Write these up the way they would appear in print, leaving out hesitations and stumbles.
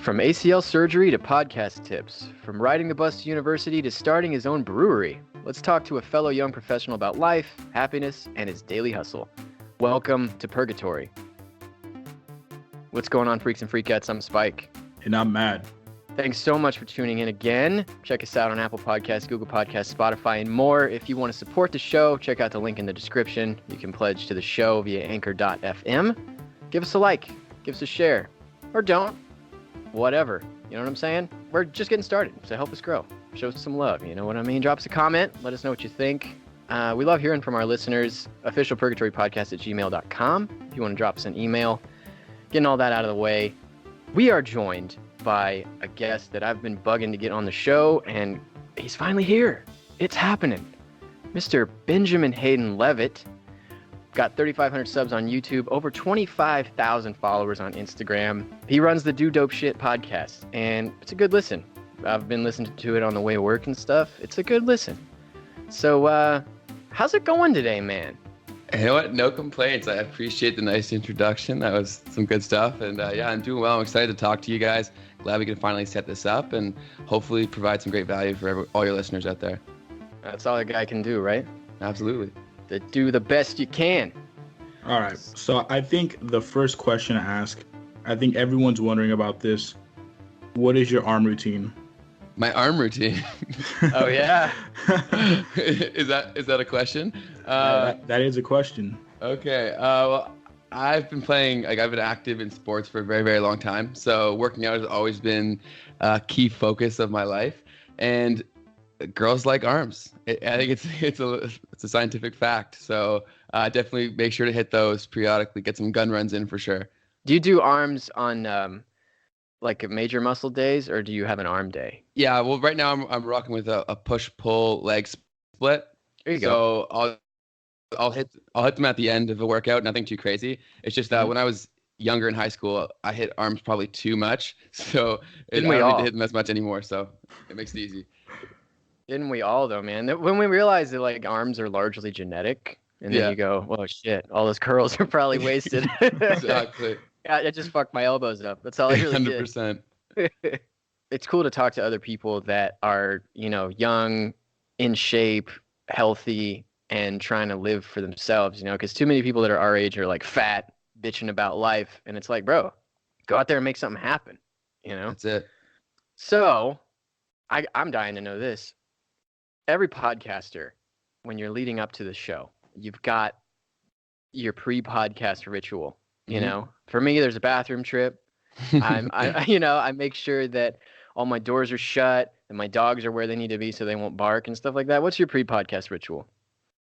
From ACL surgery to podcast tips, from riding the bus to university to starting his own brewery, let's talk to a fellow young professional about life, happiness, and his daily hustle. Welcome to Purgatory. What's going on, freaks and freakettes? I'm Spike. And I'm Matt. Thanks so much for tuning in again. Check us out on Apple Podcasts, Google Podcasts, Spotify, and more. If you want to support the show, check out the link in the description. You can pledge to the show via anchor.fm. Give us a like, give us a share, or don't. Whatever. You know what I'm saying? We're just getting started, so help us grow. Show us some love, you know what I mean? Drop us a comment. Let us know what you think. We love hearing from our listeners. Official Purgatory Podcast at gmail.com. If you want to drop us an email. Getting all that out of the way, we are joined by a guest that I've been bugging to get on the show, and he's finally here. It's happening. Mr. Benjamin Hayden Leavitt. Got 3,500 subs on YouTube, over 25,000 followers on Instagram. He runs the Do Dope Shit podcast, and it's a good listen. I've been listening to it on the way to work and stuff. It's a good listen. So, how's it going today, man? You know what? No complaints. I appreciate the nice introduction. That was some good stuff. And yeah, I'm doing well. I'm excited to talk to you guys. Glad we can finally set this up and hopefully provide some great value for all your listeners out there. That's all a guy can do, right? Absolutely. To do the best you can. All right. So I think the first question to ask, I think everyone's wondering about this. What is your arm routine? My arm routine. Oh, yeah. Is that a question? That is a question. Okay. Well, I've been active in sports for a very, very long time. So working out has always been a key focus of my life. And girls like arms. I think it's a scientific fact. So definitely make sure to hit those periodically. Get some gun runs in for sure. Do you do arms on like major muscle days, or do you have an arm day? Yeah, well, right now I'm rocking with a push-pull leg split. There you go. So I'll hit them at the end of a workout. Nothing too crazy. It's just that when I was younger in high school, I hit arms probably too much. So I don't need to hit them as much anymore. So it makes it easy. Didn't we all, though, man? When we realized that like arms are largely genetic, and then you go, "Well, shit, all those curls are probably wasted." Exactly. Yeah, I just fucked my elbows up. That's all I really 100%. did. It's cool to talk to other people that are, young, in shape, healthy, and trying to live for themselves, because too many people that are our age are like fat, bitching about life, and it's like, bro, go out there and make something happen, That's it. So, I'm dying to know this. Every podcaster, when you're leading up to the show, you've got your pre-podcast ritual. For me, there's a bathroom trip. I make sure that all my doors are shut and my dogs are where they need to be so they won't bark and stuff like that. What's your pre-podcast ritual?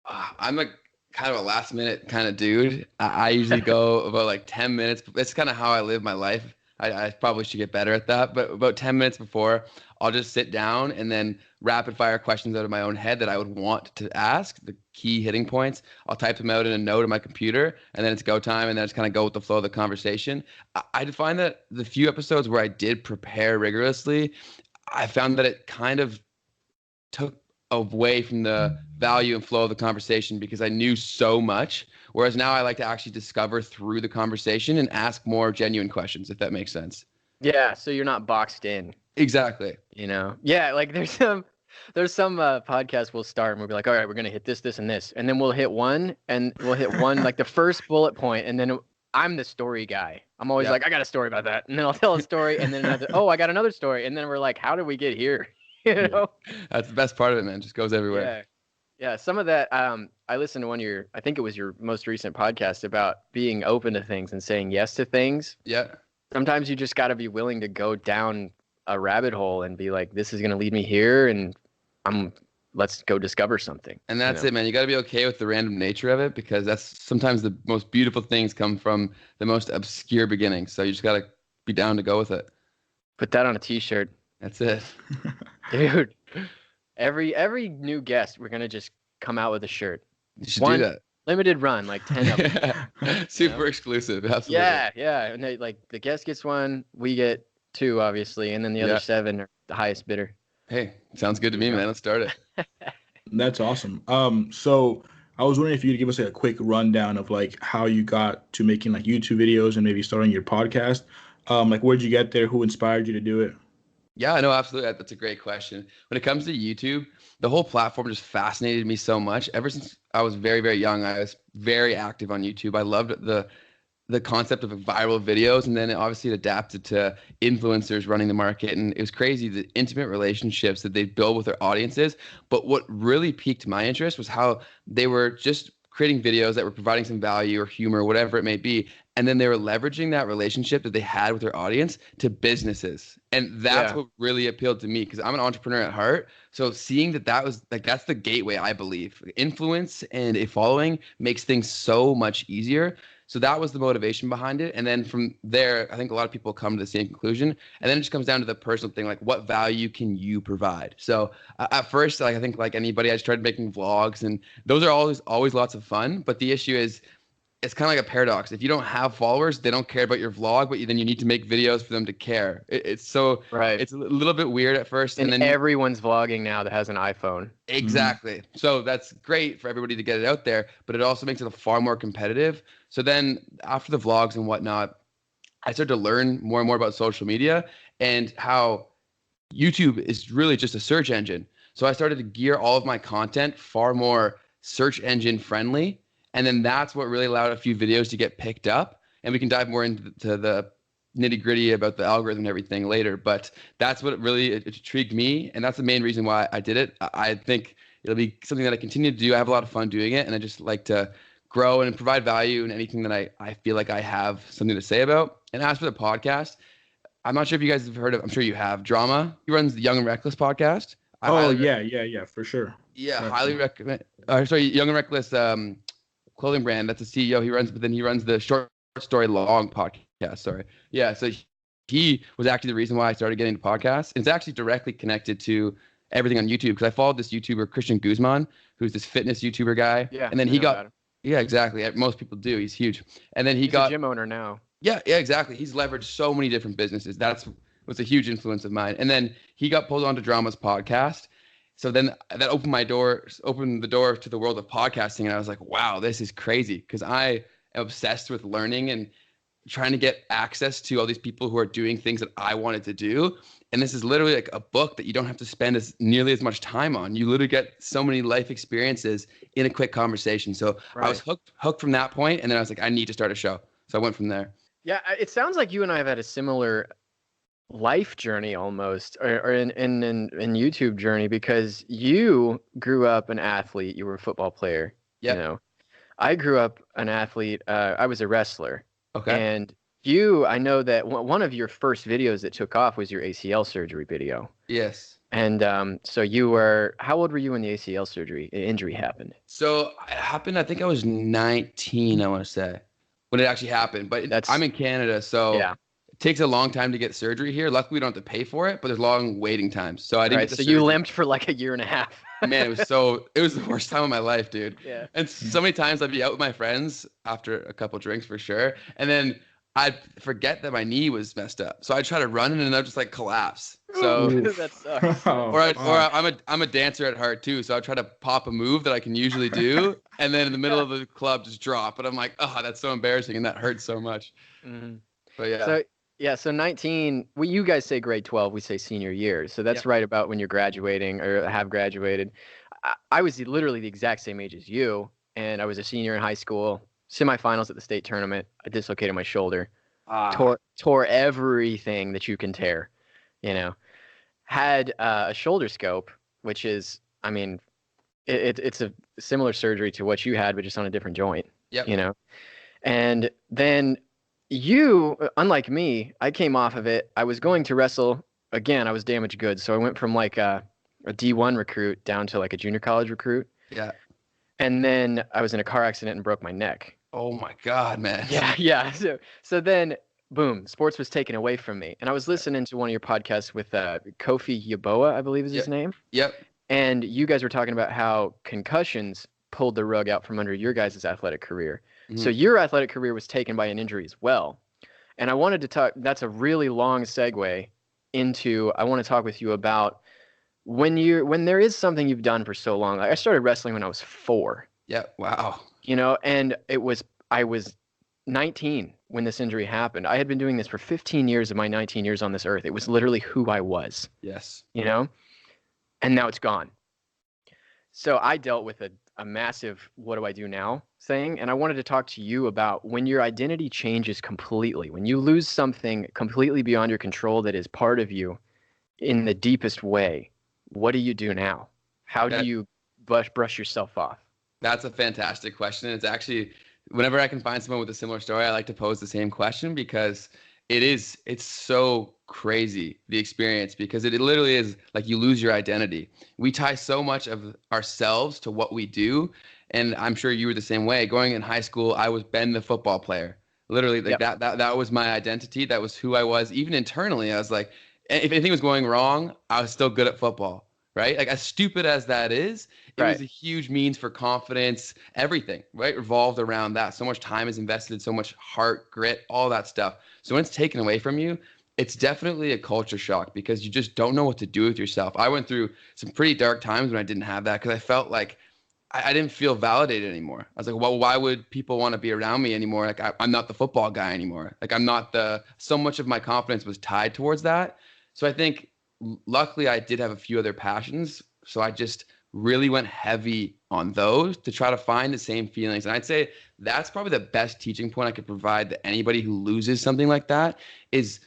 I'm a kind of a last minute kind of dude. I usually go about like 10 minutes. That's kind of how I live my life. I probably should get better at that, but about 10 minutes before, I'll just sit down and then rapid fire questions out of my own head that I would want to ask, the key hitting points. I'll type them out in a note on my computer, and then it's go time, and then I just kind of go with the flow of the conversation. I find that the few episodes where I did prepare rigorously, I found that it kind of took away from the value and flow of the conversation because I knew so much. Whereas now I like to actually discover through the conversation and ask more genuine questions, if that makes sense. Yeah, so you're not boxed in. Exactly. Yeah, like there's some podcasts we'll start and we'll be like, all right, we're gonna hit this, and this, and then we'll hit one like the first bullet point, and then I'm the story guy. I'm always like, I got a story about that, and then I'll tell a story, and then I got another story, and then we're like, how did we get here? That's the best part of it, man. It just goes everywhere. Yeah. Some of that, I listened to I think it was your most recent podcast about being open to things and saying yes to things. Yeah. Sometimes you just got to be willing to go down a rabbit hole and be like, this is going to lead me here, and let's go discover something. And that's it, man. You got to be okay with the random nature of it, because that's sometimes the most beautiful things come from the most obscure beginnings. So you just got to be down to go with it. Put that on a t-shirt. That's it. Dude, every new guest, we're going to just come out with a shirt. You should do that. Limited run, like 10 of them. Super exclusive. Absolutely. Yeah. And the guest gets one, we get two, obviously, and then the other 7 are the highest bidder. Hey, sounds good to me, man. Let's start it. That's awesome. So I was wondering if you could give us a quick rundown of like how you got to making like YouTube videos and maybe starting your podcast. Like, where'd you get there? Who inspired you to do it? Yeah, no, absolutely. That's a great question. When it comes to YouTube, the whole platform just fascinated me so much. Ever since I was very, very young, I was very active on YouTube. I loved the concept of viral videos, and then obviously it adapted to influencers running the market. And it was crazy the intimate relationships that they build with their audiences. But what really piqued my interest was how they were just creating videos that were providing some value or humor, whatever it may be. And then they were leveraging that relationship that they had with their audience to businesses. And that's what really appealed to me, because I'm an entrepreneur at heart. So seeing that was like, that's the gateway, I believe. Influence and a following makes things so much easier. So that was the motivation behind it. And then from there, I think a lot of people come to the same conclusion. And then it just comes down to the personal thing, like what value can you provide? So at first, like I think like anybody, I started making vlogs, and those are always lots of fun. But the issue is, it's kind of like a paradox. If you don't have followers, they don't care about your vlog, but then you need to make videos for them to care. It's so right. It's a little bit weird at first. And then everyone's vlogging now that has an iPhone. Exactly. Mm-hmm. So that's great for everybody to get it out there, but it also makes it far more competitive. So then after the vlogs and whatnot, I started to learn more and more about social media and how YouTube is really just a search engine. So I started to gear all of my content far more search engine friendly. And then that's what really allowed a few videos to get picked up. And we can dive more into the nitty gritty about the algorithm and everything later. But that's what really intrigued me. And that's the main reason why I did it. I think it'll be something that I continue to do. I have a lot of fun doing it. And I just like to grow and provide value in anything that I feel like I have something to say about. And as for the podcast, I'm not sure if you guys have heard of, I'm sure you have, Drama. He runs the Young and Reckless podcast. Yeah, for sure. Yeah, highly recommend. Young and Reckless clothing brand. That's a CEO he runs, but then he runs the Short Story Long podcast. Sorry. Yeah. So he was actually the reason why I started getting into podcasts. It's actually directly connected to everything on YouTube, because I followed this YouTuber, Christian Guzman, who's this fitness YouTuber guy. Yeah. And then he got, yeah, exactly. Most people do. He's huge. And then he's got a gym owner now. Yeah, exactly. He's leveraged so many different businesses. That's was a huge influence of mine. And then he got pulled onto Drama's podcast. So then that opened the door to the world of podcasting. And I was like, wow, this is crazy, because I am obsessed with learning and trying to get access to all these people who are doing things that I wanted to do. And this is literally like a book that you don't have to spend nearly as much time on. You literally get so many life experiences in a quick conversation. So I was hooked from that point. And then I was like, I need to start a show. So I went from there. Yeah, it sounds like you and I have had a similar life journey almost, or in YouTube journey, because you grew up an athlete. You were a football player. Yeah. You know, I grew up an athlete. I was a wrestler. Okay. And I know that one of your first videos that took off was your ACL surgery video. Yes. And so how old were you when the ACL injury happened? So it happened, I think I was 19, I want to say, when it actually happened. But I'm in Canada, so yeah. It takes a long time to get surgery here. Luckily, we don't have to pay for it, but there's long waiting times. So I didn't get the surgery. You limped for like a year and a half. Man, it was the worst time of my life, dude. Yeah. And so many times I'd be out with my friends after a couple drinks for sure. And then I'd forget that my knee was messed up. So I'd try to run and then I'd just like collapse. So that sucks. I'm a dancer at heart too. So I'd try to pop a move that I can usually do. And then in the middle of the club, just drop. But I'm like, oh, that's so embarrassing. And that hurts so much. Mm-hmm. But yeah. So 19, you guys say grade 12, we say senior year. So that's right about when you're graduating or have graduated. I was literally the exact same age as you, and I was a senior in high school, semifinals at the state tournament. I dislocated my shoulder, tore everything that you can tear, had a shoulder scope, which is, I mean, it's a similar surgery to what you had, but just on a different joint, and then you, unlike me, I came off of it. I was going to wrestle again. I was damaged goods. So I went from like a D1 recruit down to like a junior college recruit. Yeah. And then I was in a car accident and broke my neck. Oh my God, man. Yeah. So then, boom, sports was taken away from me. And I was listening to one of your podcasts with Kofi Yaboa, I believe is his name. Yep. And you guys were talking about how concussions pulled the rug out from under your guys' athletic career. Mm-hmm. So your athletic career was taken by an injury as well. And I wanted to talk, that's a really long segue into, I want to talk with you about when there is something you've done for so long. Like I started wrestling when I was 4. Yeah. Wow. And I was 19 when this injury happened. I had been doing this for 15 years of my 19 years on this earth. It was literally who I was. Yes. You know? And now it's gone. So I dealt with a massive what do I do now thing. And I wanted to talk to you about when your identity changes completely, when you lose something completely beyond your control that is part of you in the deepest way, what do you do now? How do you brush yourself off? That's a fantastic question. It's actually, whenever I can find someone with a similar story, I like to pose the same question because it's so crazy, the experience, because it literally is like you lose your identity. We tie so much of ourselves to what we do. And I'm sure you were the same way. Going in high school, I was Ben the football player. Literally, like that was my identity. That was who I was. Even internally, I was like, if anything was going wrong, I was still good at football, right? Like as stupid as that is, it was a huge means for confidence, everything, right? Revolved around that. So much time is invested, so much heart, grit, all that stuff. So when it's taken away from you, it's definitely a culture shock because you just don't know what to do with yourself. I went through some pretty dark times when I didn't have that because I felt like I didn't feel validated anymore. I was like, well, why would people want to be around me anymore? Like I'm not the football guy anymore. Like I'm not so much of my confidence was tied towards that. So I think luckily I did have a few other passions. So I just really went heavy on those to try to find the same feelings. And I'd say that's probably the best teaching point I could provide to anybody who loses something like that is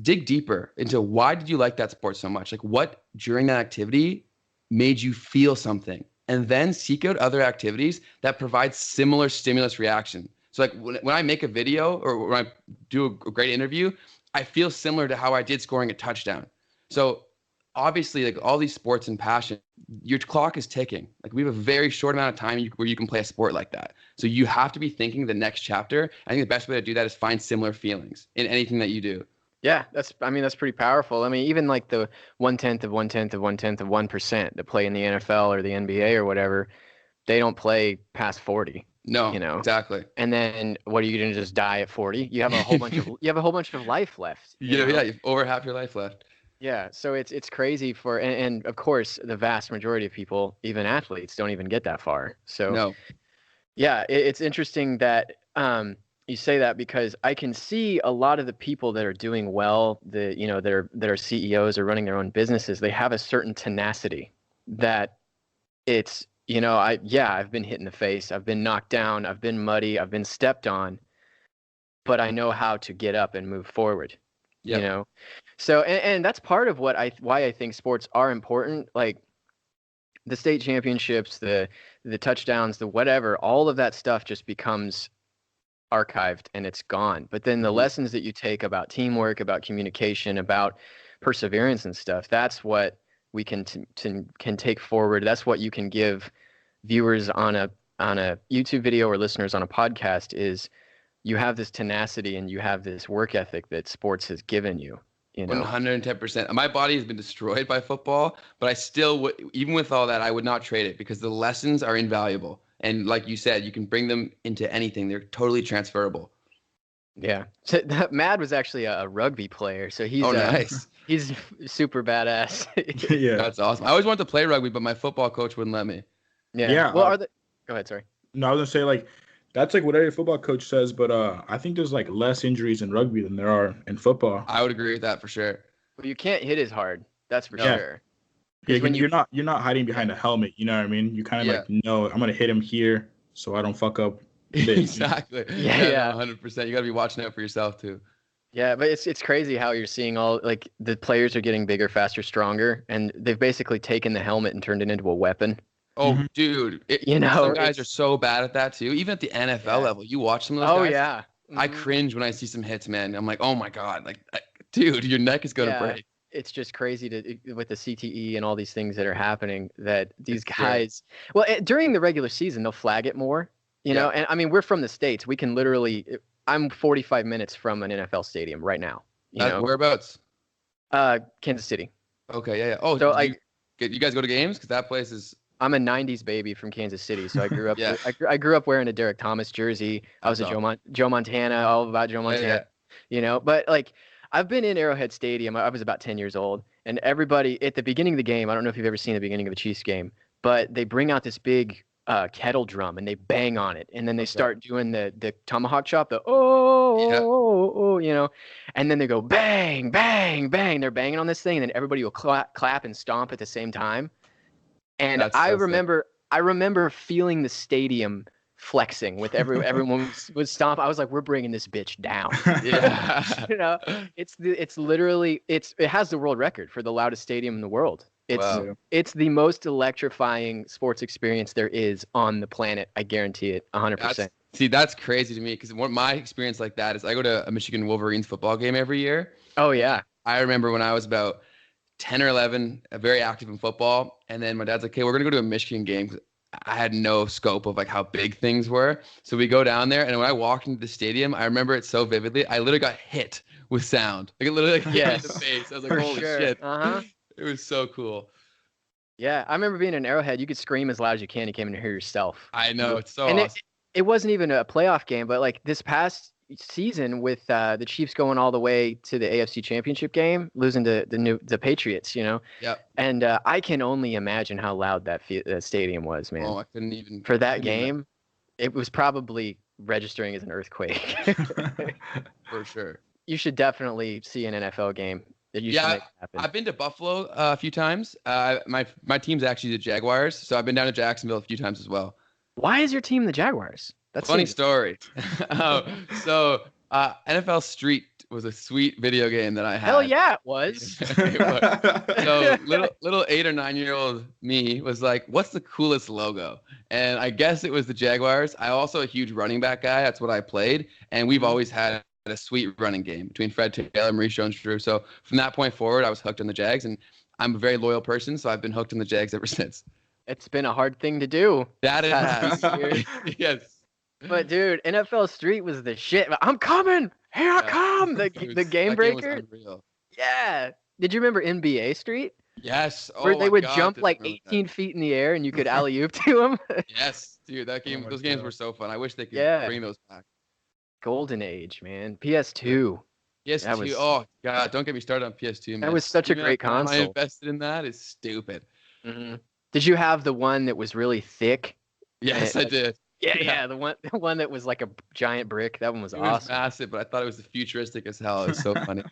dig deeper into why did you like that sport so much? Like what during that activity made you feel something? And then seek out other activities that provide similar stimulus reaction. So like when I make a video or when I do a great interview, I feel similar to how I did scoring a touchdown. So obviously like all these sports and passion, your clock is ticking. Like we have a very short amount of time where you can play a sport like that. So you have to be thinking the next chapter. I think the best way to do that is find similar feelings in anything that you do. Yeah, that's pretty powerful. I mean, even like the 1/10 of 1/10 of 1/10 of 1% that play in the NFL or the NBA or whatever, they don't play past 40. No, you know exactly. And then what are you going to just die at 40? You have a whole bunch of life left. Yeah, you've over half your life left. Yeah, so it's crazy and of course the vast majority of people, even athletes, don't even get that far. So no. Yeah, it's interesting that you say that because I can see a lot of the people that are doing well, that are CEOs or running their own businesses, they have a certain tenacity that it's, I've been hit in the face, I've been knocked down, I've been muddy, I've been stepped on, but I know how to get up and move forward. Yep. So and that's part of why I think sports are important, like the state championships, the touchdowns, the whatever, all of that stuff just becomes archived and it's gone. But then the lessons that you take about teamwork, about communication, about perseverance and stuff, that's what we can take forward. That's what you can give viewers on a YouTube video or listeners on a podcast is you have this tenacity and you have this work ethic that sports has given you. 110%. My body has been destroyed by football, but I still would, even with all that, I would not trade it because the lessons are invaluable. And like you said, you can bring them into anything. They're totally transferable. Yeah. So Mad was actually a rugby player. So he's nice. He's super badass. Yeah. That's awesome. I always wanted to play rugby, but my football coach wouldn't let me. Yeah. Well, go ahead, sorry. No, I was going to say, like, that's like what every football coach says, but I think there's like less injuries in rugby than there are in football. I would agree with that for sure. Well, you can't hit as hard. That's for sure. Yeah, when you're not hiding behind a helmet, you know what I mean? You kind of no, I'm gonna hit him here so I don't fuck up this. Exactly. Yeah, 100%. You gotta be watching out for yourself too. Yeah, but it's crazy how you're seeing all like the players are getting bigger, faster, stronger, and they've basically taken the helmet and turned it into a weapon. Oh, dude. Some guys are so bad at that too. Even at the NFL level, you watch some of those guys. Oh, yeah. Mm-hmm. I cringe when I see some hits, man. I'm like, oh my God. Like, dude, your neck is going to break. It's just crazy with the CTE and all these things that are happening that these guys, well, during the regular season, they'll flag it more, you know? And I mean, we're from the States. We can literally, I'm 45 minutes from an NFL stadium right now. You know? Whereabouts? Kansas City. Okay. Yeah. Oh, so you guys go to games? Because that place is... I'm a 90s baby from Kansas City, so I grew up. I grew up wearing a Derek Thomas jersey. I was a Joe Montana, all about Joe Montana, you know. But like, I've been in Arrowhead Stadium. I was about 10 years old, and everybody at the beginning of the game. I don't know if you've ever seen the beginning of a Chiefs game, but they bring out this big kettle drum and they bang on it, and then they Okay. start doing the tomahawk chop, the oh, you know, and then they go bang, bang, bang. They're banging on this thing, and then everybody will clap and stomp at the same time. And That's I so sick. remember feeling the stadium flexing with everyone was stomp. I was like, we're bringing this bitch down. Yeah. You know, it's literally it has the world record for the loudest stadium in the world. Wow. It's the most electrifying sports experience there is on the planet. I guarantee it, 100%. See, that's crazy to me because my experience like that is I go to a Michigan Wolverines football game every year. Oh yeah. I remember when I was about 10 or 11, very active in football, and then my dad's like, "Okay, we're gonna go to a Michigan game." 'Cause I had no scope of like how big things were, so we go down there, and when I walked into the stadium, I remember it so vividly. I literally got hit with sound, like it literally hit me in the face. I was like, For "Holy sure. shit!" Uh-huh. It was so cool. Yeah, I remember being in Arrowhead. You could scream as loud as you can. You can't even hear yourself. I know, it's so And awesome. it wasn't even a playoff game, but like this past season with the Chiefs going all the way to the AFC Championship game, losing to the Patriots, you know. Yep. And I can only imagine how loud that stadium was, man. Oh, I couldn't even For that game, it was probably registering as an earthquake. for sure. You should definitely see an NFL game. You should make it happen. I've been to Buffalo a few times. My team's actually the Jaguars, so I've been down to Jacksonville a few times as well. Why is your team the Jaguars? That's Funny story. So NFL Street was a sweet video game that I had. Hell yeah, it was. It was. So little 8 or 9 year old me was like, "What's the coolest logo?" And I guess it was the Jaguars. I also a huge running back guy. That's what I played, and we've always had a sweet running game between Fred Taylor, Maurice Jones-Drew. So from that point forward, I was hooked on the Jags, and I'm a very loyal person, so I've been hooked on the Jags ever since. It's been a hard thing to do. That is, yes. But dude, NFL Street was the shit. I'm coming. Here I come. The game that breaker. Game was unreal. Yeah. Did you remember NBA Street? Yes. Oh Where they would God, jump did I like remember 18 feet in the air and you could alley-oop to them. Yes, dude, that game. my Those games God. were so fun. I wish they could Yeah. bring those back. Golden age, man. PS2. PS2. That was- Oh God, don't get me started on PS2, man. That was such a The amount great of time I console. invested in that is stupid. Mhm. Did you have the one that was really thick? Yes, I did. Yeah. The one that was like a giant brick. That one was It was awesome. massive, but I thought it was futuristic as hell. It was so funny.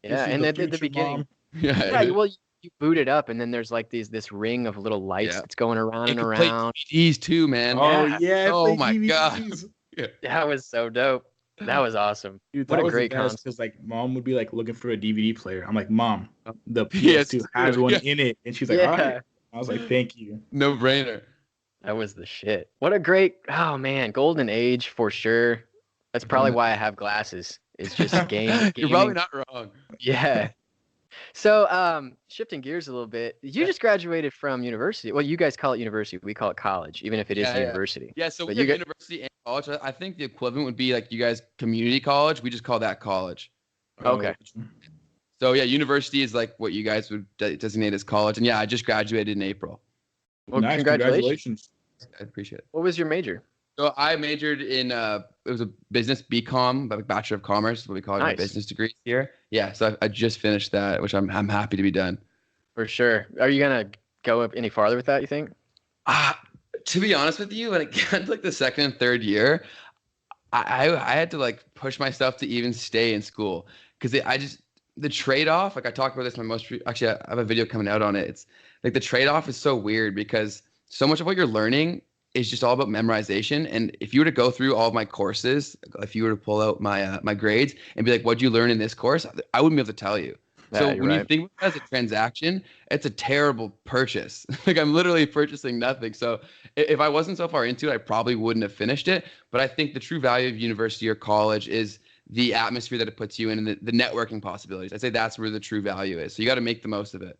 Yeah, You see and the at the future, beginning. Mom? Yeah. Well, you boot it up, and then there's like this ring of little lights Yeah. that's going around It and could play around. DVDs too, man. Oh Yeah. yeah. Oh play my DVDs. God. That was so dope. That was awesome. Dude, What that a was great the best console. because like mom would be like looking for a DVD player. I'm like, Mom, the Yes, PS2 has one yeah. in it, and she's like, Yeah. all right. I was like, thank you. No brainer. That was the shit. What a great, oh man, golden age for sure. That's probably why I have glasses. It's just gaming. You're probably not wrong. Yeah. So, shifting gears a little bit, you just graduated from university. Well, you guys call it university. We call it college, even if it is Yeah, yeah. university. Yeah, so But we you have got- university and college. I think the equivalent would be like you guys community college. We just call that college. Okay. So yeah, university is like what you guys would designate as college. And yeah, I just graduated in April. Well, Nice, congratulations. I appreciate it. What was your major? So I majored in it was a business BCom, like Bachelor of Commerce, what we call it, my Nice. business degree here. Yeah, so I just finished that, which I'm happy to be done. For sure. Are you gonna go up any farther with that, you think? To be honest with you, when it got to like the second and third year, I had to like push myself to even stay in school because the trade-off, like I talked about this in my actually I have a video coming out on it. It's like the trade-off is so weird because so much of what you're learning is just all about memorization. And if you were to go through all of my courses, if you were to pull out my grades and be like, what'd you learn in this course? I wouldn't be able to tell you. So Yeah, you're when you right. think about it as a transaction, it's a terrible purchase. Like I'm literally purchasing nothing. So if I wasn't so far into it, I probably wouldn't have finished it. But I think the true value of university or college is the atmosphere that it puts you in and the networking possibilities. I'd say that's where the true value is. So you got to make the most of it.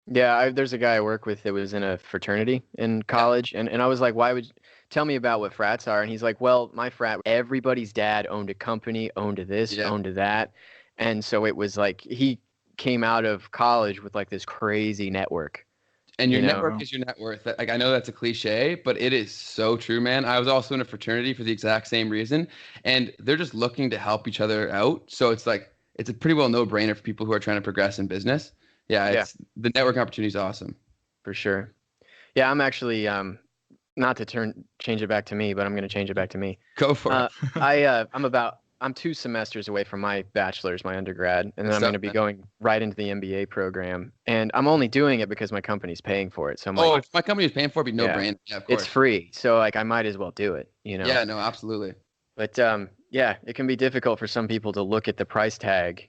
Yeah, there's a guy I work with that was in a fraternity in college, and I was like, why would tell me about what frats are? And he's like, well, my frat, everybody's dad owned a company, owned this, Yeah. owned that. And so it was like he came out of college with like this crazy network. And your You know? network is your net worth. Like I know that's a cliche, but it is so true, man. I was also in a fraternity for the exact same reason, and they're just looking to help each other out. So it's like it's a pretty well no-brainer for people who are trying to progress in business. Yeah, the networking opportunity is awesome. For sure. Yeah, I'm actually not to change it back to me, but I'm going to change it back to me. Go for it. I'm 2 semesters away from my bachelor's, my undergrad, and then I'm going to be going right into the MBA program. And I'm only doing it because my company's paying for it. So I'm if my company is paying for it, it'd be no brainer. Yeah, of course. It's free. So like I might as well do it, you know? Yeah, no, absolutely. But yeah, it can be difficult for some people to look at the price tag,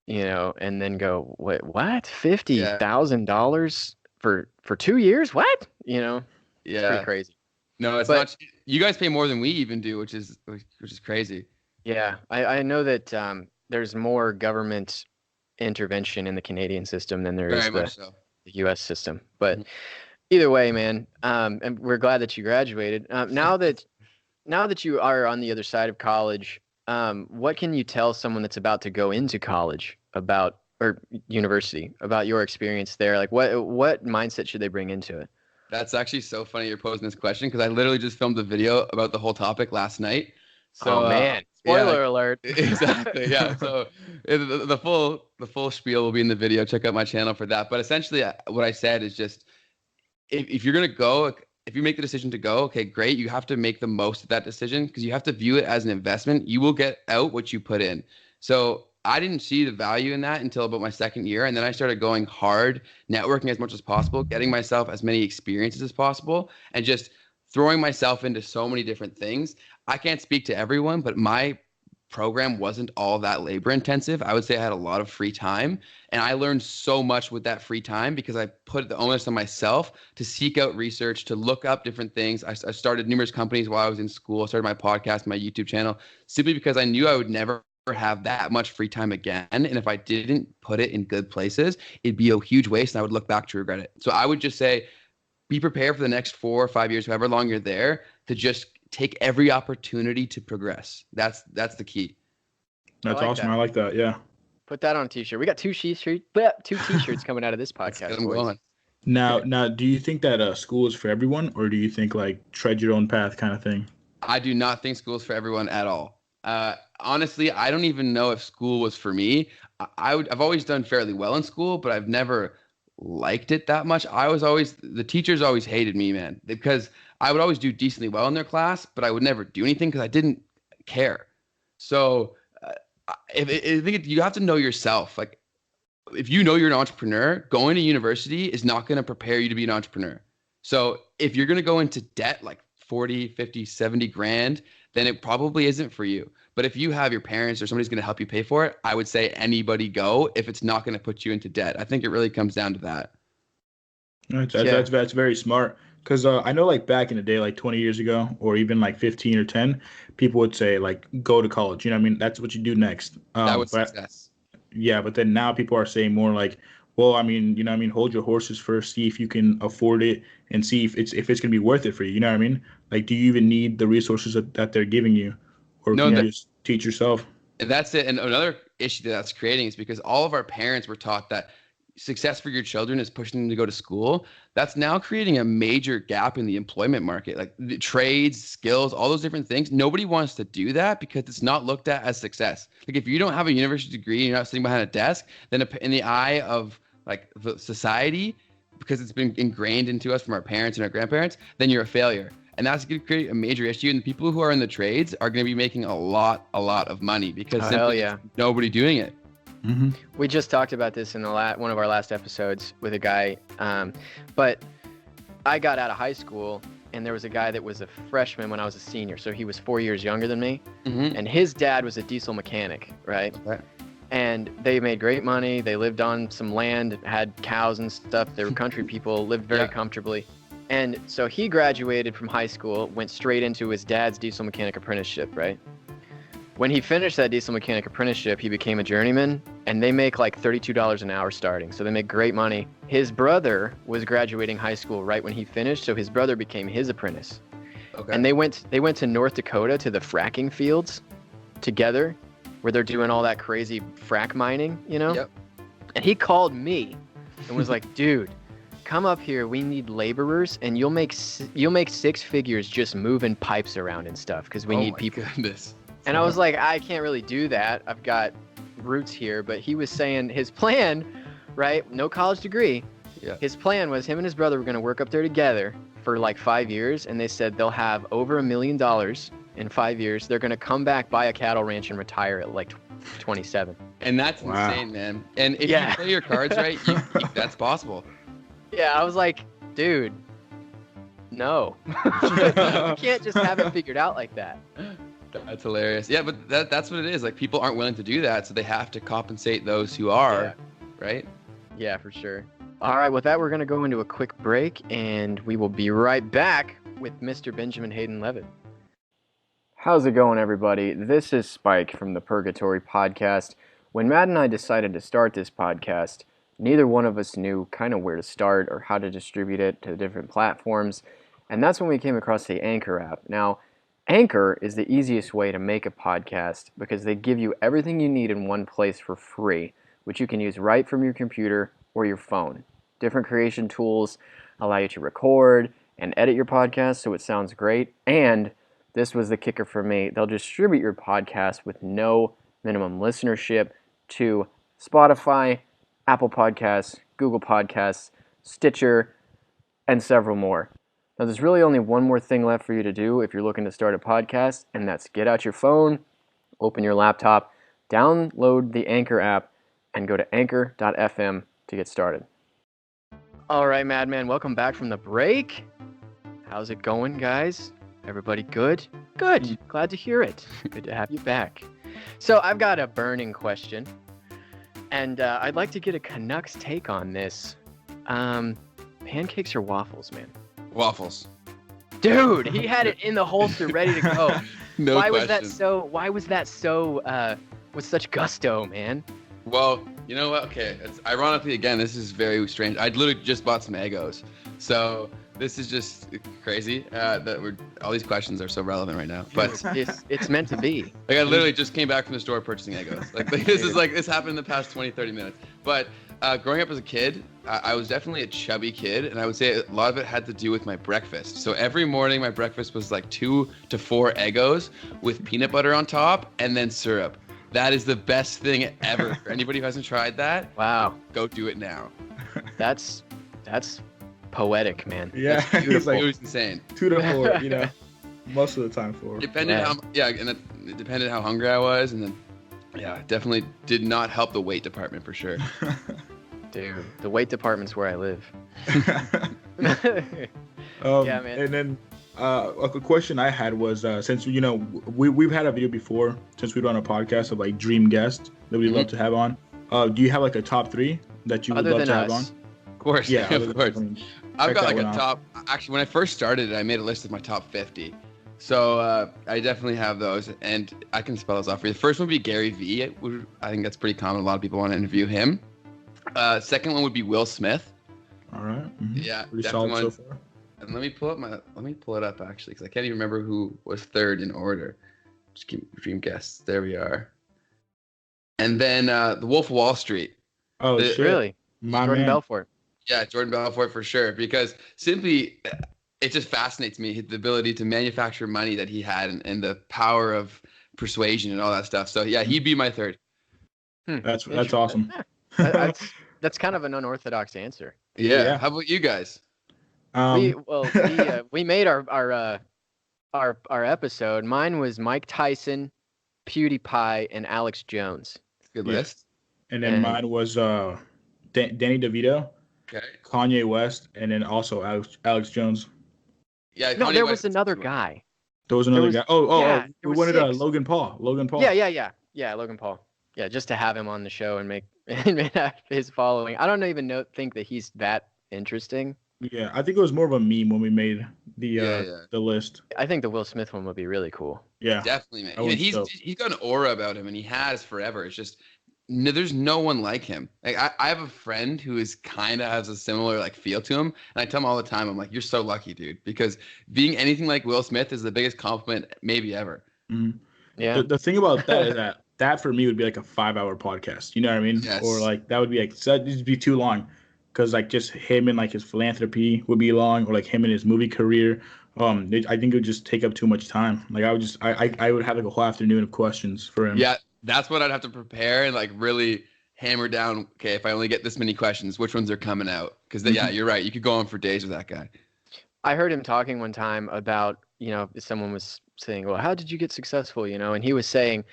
you know, and then go, what? $50,000 for 2 years? What? You know? Yeah. It's pretty crazy. No, it's not. You guys pay more than we even do, which is crazy. Yeah, I know that there's more government intervention in the Canadian system than there is the U.S. system. But either way, man, and we're glad that you graduated. Now that you are on the other side of college, what can you tell someone that's about to go into college or university about your experience there? Like, what mindset should they bring into it? That's actually so funny you're posing this question because I literally just filmed a video about the whole topic last night. So, man, spoiler alert. Exactly. Yeah. So the full spiel will be in the video. Check out my channel for that. But essentially, what I said is just if you're gonna go, if you make the decision to go, okay, great. You have to make the most of that decision because you have to view it as an investment. You will get out what you put in. So I didn't see the value in that until about my second year. And then I started going hard, networking as much as possible, getting myself as many experiences as possible, and just throwing myself into so many different things. I can't speak to everyone, but my program wasn't all that labor intensive. I would say I had a lot of free time, and I learned so much with that free time because I put the onus on myself to seek out research, to look up different things. I started numerous companies while I was in school. I started my podcast, my YouTube channel, simply because I knew I would never have that much free time again. And if I didn't put it in good places, it'd be a huge waste and I would look back to regret it. So I would just say, be prepared for the next 4 or 5 years, however long you're there, to just take every opportunity to progress. That's the key. That's awesome. I like that. Yeah. Put that on a t-shirt. We got 2 t-shirts coming out of this podcast. Boys. Now, do you think that school is for everyone, or do you think like tread your own path kind of thing? I do not think school is for everyone at all. Honestly, I don't even know if school was for me. I've always done fairly well in school, but I've never liked it that much. The teachers always hated me, man, because I would always do decently well in their class, but I would never do anything because I didn't care. So I think you have to know yourself. Like, if you know you're an entrepreneur, going to university is not going to prepare you to be an entrepreneur. So if you're going to go into debt, like 40, 50, 70 grand, then it probably isn't for you. But if you have your parents or somebody's going to help you pay for it, I would say anybody go if it's not going to put you into debt. I think it really comes down to that. That's very smart. Because I know like back in the day, like 20 years ago, or even like 15 or 10, people would say like, go to college. You know what I mean? That's what you do next. That was success. Yeah, but then now people are saying more like, well, I mean, you know what I mean? Hold your horses first, see if you can afford it, and see if it's going to be worth it for you. You know what I mean? Like, do you even need the resources that they're giving you? Or can you just teach yourself? That's it. And another issue that's creating is because all of our parents were taught that success for your children is pushing them to go to school. That's now creating a major gap in the employment market, like the trades, skills, all those different things. Nobody wants to do that because it's not looked at as success. Like, if you don't have a university degree and you're not sitting behind a desk, then in the eye of like the society, because it's been ingrained into us from our parents and our grandparents, then you're a failure. And that's going to create a major issue. And the people who are in the trades are going to be making a lot of money because nobody doing it. Mm-hmm. We just talked about this in one of our last episodes with a guy. But I got out of high school and there was a guy that was a freshman when I was a senior. So he was 4 years younger than me. Mm-hmm. And his dad was a diesel mechanic, right? Okay. And they made great money. They lived on some land, had cows and stuff. They were country people, lived very comfortably. And so he graduated from high school, went straight into his dad's diesel mechanic apprenticeship, right? When he finished that diesel mechanic apprenticeship, he became a journeyman, and they make like $32 an hour starting. So they make great money. His brother was graduating high school right when he finished, so his brother became his apprentice. Okay. And they went to North Dakota to the fracking fields together, where they're doing all that crazy frack mining, you know? Yep. And he called me and was like, dude, come up here. We need laborers, and you'll make 6 figures just moving pipes around and stuff because we need people. Goodness. And I was like, I can't really do that. I've got roots here. But he was saying his plan, right? No college degree, Yeah. His plan was him and his brother were going to work up there together for like 5 years, and they said they'll have over $1 million in 5 years. They're going to come back, buy a cattle ranch, and retire at like 27. And that's insane, man. And if you play your cards right, that's possible. Yeah, I was like, dude, no. You can't just have it figured out like that. That's hilarious. Yeah, but that's what it is. Like, people aren't willing to do that, so they have to compensate those who are, right? Yeah, for sure. All right, with that, we're going to go into a quick break, and we will be right back with Mr. Benjamin Hayden Leavitt. How's it going, everybody? This is Spike from the Purgatory Podcast. When Matt and I decided to start this podcast, neither one of us knew kind of where to start or how to distribute it to different platforms, and that's when we came across the Anchor app. Now, Anchor is the easiest way to make a podcast because they give you everything you need in one place for free, which you can use right from your computer or your phone. Different creation tools allow you to record and edit your podcast so it sounds great, and this was the kicker for me, they'll distribute your podcast with no minimum listenership to Spotify, Apple Podcasts, Google Podcasts, Stitcher, and several more. Now, there's really only one more thing left for you to do if you're looking to start a podcast, and that's get out your phone, open your laptop, download the Anchor app, and go to anchor.fm to get started. All right, Madman, welcome back from the break. How's it going, guys? Everybody good? Good. Glad to hear it. Good to have you back. So I've got a burning question, and I'd like to get a Canucks take on this. Pancakes or waffles, man? Waffles. Dude, he had it in the holster ready to go. Why was that so with such gusto, man? Well, you know what? Okay, it's ironically, again, this is very strange. I literally just bought some Eggos. So this is just crazy that all these questions are so relevant right now. But it's meant to be. Like, I literally just came back from the store purchasing Eggos. Like this happened in the past 20, 30 minutes. But growing up as a kid, I was definitely a chubby kid, and I would say a lot of it had to do with my breakfast. So every morning, my breakfast was like 2 to 4 Eggos with peanut butter on top and then syrup. That is the best thing ever. For anybody who hasn't tried that, wow, go do it now. That's poetic, man. Yeah, that's beautiful. It was insane. 2 to 4, you know, most of the time 4. Depended it depended how hungry I was, and then definitely did not help the weight department for sure. Dude, the weight department's where I live. Yeah, man. And then a question I had was since we've had a video before since we run a podcast of like dream guests that we'd love to have on. Do you have like a top 3 that you would love to have on? Of course, yeah, of course. I've got like a top. Actually, when I first started, I made a list of my top 50. So I definitely have those, and I can spell those off for you. The first one would be Gary Vee. I think that's pretty common. A lot of people want to interview him. Second one would be Will Smith. All right. Mm-hmm. Yeah, pretty solid so far. And let me pull it up actually, because I can't even remember who was third in order. Just keep dream guests. There we are. And then the Wolf of Wall Street. Oh, shit. Really? Jordan Belfort. Yeah, Jordan Belfort for sure, because simply it just fascinates me, the ability to manufacture money that he had and the power of persuasion and all that stuff. So yeah, he'd be my third. That's awesome. That's kind of an unorthodox answer. Yeah. How about you guys? We made our episode. Mine was Mike Tyson, PewDiePie, and Alex Jones. Good list. And then mine was Danny DeVito, Kanye West, and then also Alex Jones. Yeah. No, there was another guy. There was another guy. We wanted 6. Logan Paul. Yeah, Logan Paul. Yeah, just to have him on the show and make his following. I don't even think that he's that interesting. Yeah, I think it was more of a meme when we made the list. I think the Will Smith one would be really cool. Yeah, definitely, man. He's got an aura about him, and he has forever. It's just there's no one like him. Like I have a friend who is kind of has a similar like feel to him, and I tell him all the time, I'm like, you're so lucky, dude, because being anything like Will Smith is the biggest compliment maybe ever. Mm-hmm. Yeah. The thing about that is that for me would be like a 5-hour podcast. You know what I mean? Yes. Or like that would be like it'd be too long. Because like just him and like his philanthropy would be long, or like him and his movie career. I think it would just take up too much time. Like I would have like a whole afternoon of questions for him. Yeah, that's what I'd have to prepare and like really hammer down, okay, if I only get this many questions, which ones are coming out? Because yeah, you're right. You could go on for days with that guy. I heard him talking one time about, someone was saying, well, how did you get successful, and he was saying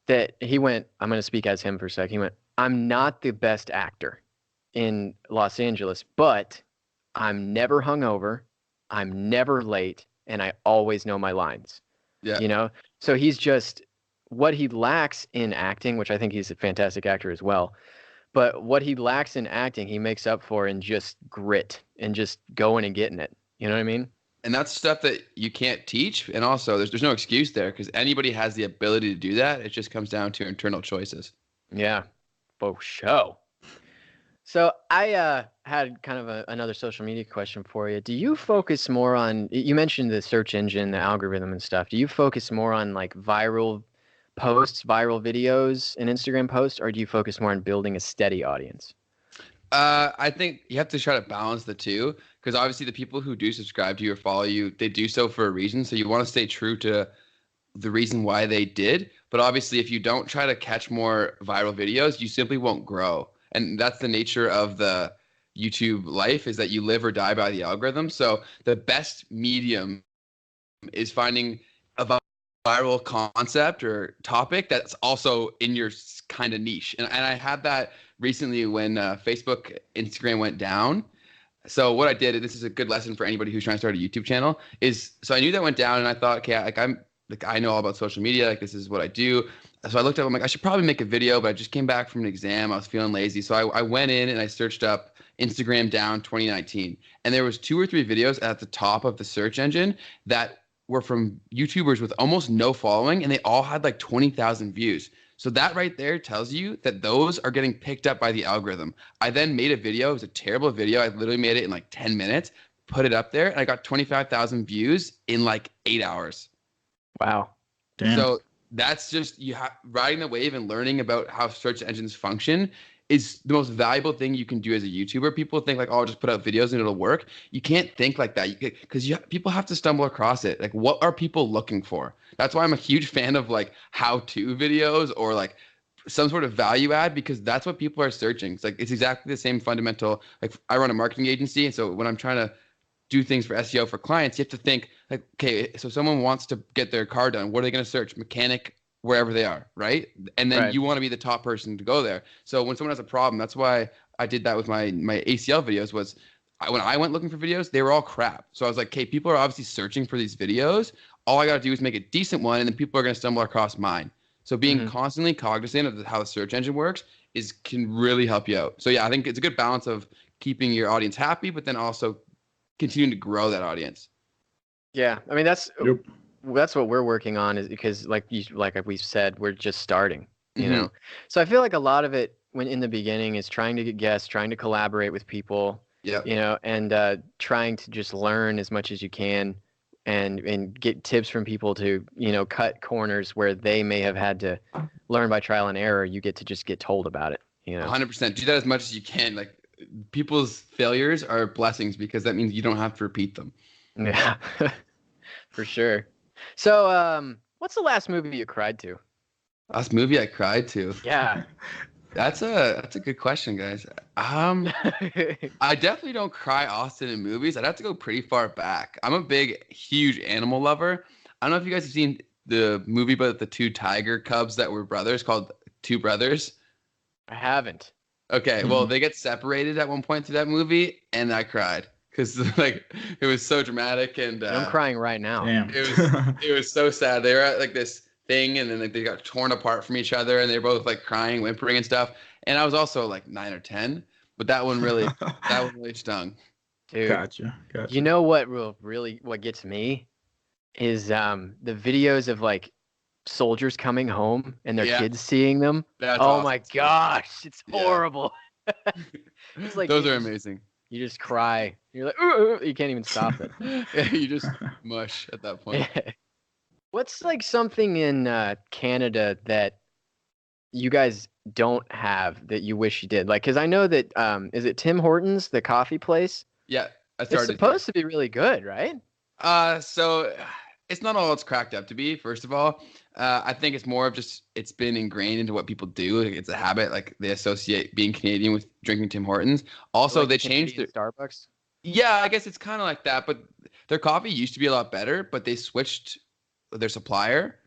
that I'm going to speak as him for a sec. He went, I'm not the best actor in Los Angeles, but I'm never hungover, I'm never late, and I always know my lines. Yeah. So he's just what he lacks in acting, which I think he's a fantastic actor as well. But what he lacks in acting, he makes up for in just grit and just going and getting it. You know what I mean? And that's stuff that you can't teach. And also, there's no excuse there because anybody has the ability to do that. It just comes down to internal choices. Yeah, for sure. So I had kind of another social media question for you. Do you focus more on, you mentioned the search engine, the algorithm and stuff. Do you focus more on like viral posts, viral videos and Instagram posts, or do you focus more on building a steady audience? I think you have to try to balance the two because obviously the people who do subscribe to you or follow you, they do so for a reason. So you want to stay true to the reason why they did. But obviously, if you don't try to catch more viral videos, you simply won't grow. And that's the nature of the YouTube life is that you live or die by the algorithm. So the best medium is finding a viral concept or topic that's also in your kind of niche. And I had that recently when Facebook, Instagram went down. So what I did, and this is a good lesson for anybody who's trying to start a YouTube channel, is so I knew that went down and I thought, okay, I know all about social media, like this is what I do. So I looked up, I'm like, I should probably make a video, but I just came back from an exam. I was feeling lazy. So I went in and I searched up Instagram down 2019. And there was 2 or 3 videos at the top of the search engine that were from YouTubers with almost no following. And they all had like 20,000 views. So that right there tells you that those are getting picked up by the algorithm. I then made a video. It was a terrible video. I literally made it in like 10 minutes, put it up there, and I got 25,000 views in like 8 hours. Wow. Damn. So that's just riding the wave and learning about how search engines function is the most valuable thing you can do as a YouTuber. People think like, oh, I'll just put out videos and it'll work. You can't think like that because people have to stumble across it. Like, what are people looking for? That's why I'm a huge fan of like how-to videos or like some sort of value add because that's what people are searching. It's exactly the same fundamental. Like I run a marketing agency, and so when I'm trying to do things for SEO for clients, you have to think like, okay, so someone wants to get their car done. What are they going to search? Mechanic, wherever they are, right? And then you want to be the top person to go there. So when someone has a problem, that's why I did that with my ACL videos was when I went looking for videos, they were all crap. So I was like, okay, people are obviously searching for these videos. All I got to do is make a decent one, and then people are going to stumble across mine. So being constantly cognizant of how the search engine works can really help you out. So yeah, I think it's a good balance of keeping your audience happy, but then also continuing to grow that audience. Yeah, I mean that's what we're working on is because like we said, we're just starting, you know. So I feel like a lot of it when in the beginning is trying to get guests, trying to collaborate with people, and trying to just learn as much as you can and get tips from people to, cut corners where they may have had to learn by trial and error. You get to just get told about it, 100%. Do that as much as you can. Like people's failures are blessings because that means you don't have to repeat them. Yeah, for sure. So, what's the last movie you cried to? Last movie I cried to? Yeah. That's a good question, guys. I definitely don't cry often in movies. I'd have to go pretty far back. I'm a big, huge animal lover. I don't know if you guys have seen the movie about the 2 tiger cubs that were brothers called Two Brothers. I haven't. Okay, well, they get separated at one point through that movie, and I cried because like it was so dramatic. And I'm crying right now. Damn. It was so sad. They were at like this thing, and then like, they got torn apart from each other, and they were both like crying, whimpering and stuff. And I was also like 9 or 10, but that one really stung. Dude, Gotcha. You know what what gets me is the videos of like soldiers coming home and their kids seeing them. That's oh awesome. My gosh, it's horrible. It's like those are amazing. You just cry. You're like, ooh, you can't even stop it. You just mush at that point. What's like something in Canada that you guys don't have that you wish you did? Like, because I know that is it Tim Hortons, the coffee place? Yeah, I started. It's supposed to be really good, right? So it's not all it's cracked up to be. First of all, I think it's more of just it's been ingrained into what people do. Like, it's a habit. Like they associate being Canadian with drinking Tim Hortons. Also, Like they changed Canadian their Starbucks. yeah. I guess it's kind of like that. But their coffee used to be a lot better. But they switched their supplier,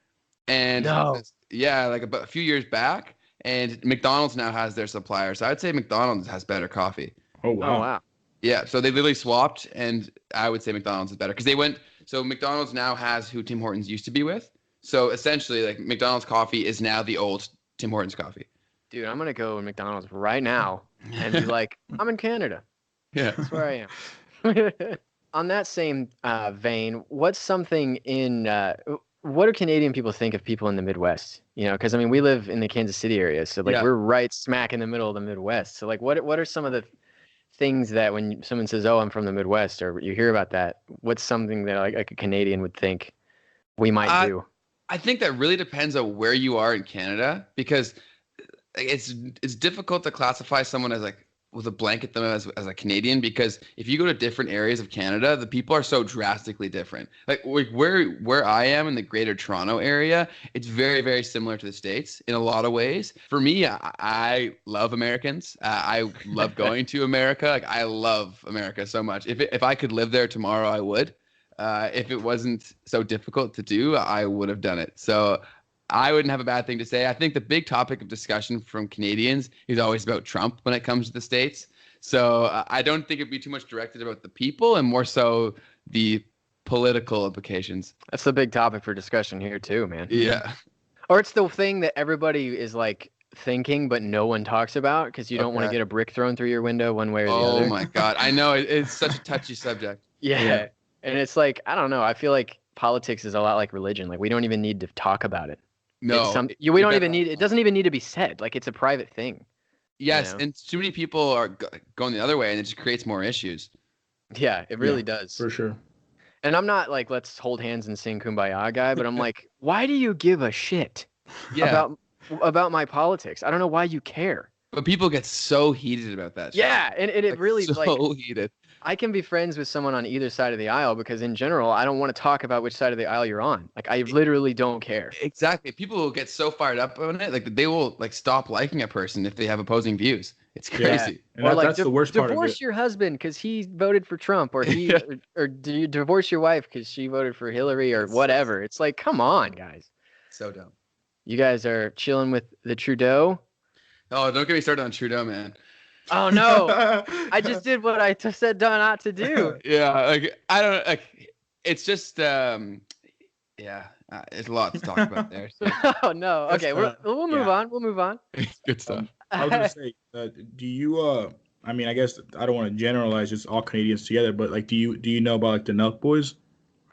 and No. yeah, like about a few years back. And McDonald's now has their supplier. So I'd say McDonald's has better coffee. Oh Oh wow. wow. Yeah, so they literally swapped, and I would say McDonald's is better because they went. So McDonald's now has who Tim Hortons used to be with. So essentially, like McDonald's coffee is now the old Tim Hortons coffee. Dude, I'm gonna go to McDonald's right now and be like, I'm in Canada. Yeah. That's where I am. On that same vein, what's something in what do Canadian people think of people in the Midwest? You know, because I mean, we live in the Kansas City area, so like Yeah. we're right smack in the middle of the Midwest. So like, what are some of the things that when someone says, "Oh, I'm from the Midwest," or you hear about that, what's something that like a Canadian would think we might do? I think that really depends on where you are in Canada because it's difficult to classify someone as like with a blanket them as a Canadian because if you go to different areas of Canada, the people are so drastically different. Like where I am in the Greater Toronto area, it's very very similar to the States in a lot of ways. For me, I love Americans. I love going to America. Like I love America so much. If I could live there tomorrow, I would. If it wasn't so difficult to do, I would have done it. So I wouldn't have a bad thing to say. I think the big topic of discussion from Canadians is always about Trump when it comes to the States. So I don't think it'd be too much directed about the people and more so the political implications. That's the big topic for discussion here too, man. Yeah. Or it's the thing that everybody is like thinking, but no one talks about because you don't want to Okay. get a brick thrown through your window one way or the Oh other. my God. I know it's such a touchy subject. Yeah. Yeah. And it's like, I don't know. I feel like politics is a lot like religion. Like we don't even need to talk about it. No. It's we don't even need, it doesn't even need to be said. Like it's a private thing. Yes. know? And too many people are going the other way and it just creates more issues. Yeah, it really Yeah, does. For sure. And I'm not like, let's hold hands and sing Kumbaya guy, but I'm like, why do you give a shit Yeah. about my politics? I don't know why you care. But people get so heated about that. shit. Yeah. And it Like, really so like, heated. I can be friends with someone on either side of the aisle because in general, I don't want to talk about which side of the aisle you're on. Like I literally don't care. Exactly. People will get so fired up on it, like they will like stop liking a person if they have opposing views. It's Yeah. crazy. And Or like that's the worst part of divorce it. your husband because he voted for Trump, or he Yeah. or do you divorce your wife because she voted for Hillary or It's- whatever? It's like, come on, guys. So dumb. You guys are chilling with the Trudeau. Oh, don't get me started on Trudeau, man. Oh no, I just did what I said not to do. Yeah, like I don't like. It's just yeah. There's a lot to talk about there. So Oh no. That's, Okay, we'll move yeah. on. We'll move on. it's good stuff. I was gonna say, do you? I mean, I guess I don't want to generalize just all Canadians together, but like, do you know about like the Nelk Boys?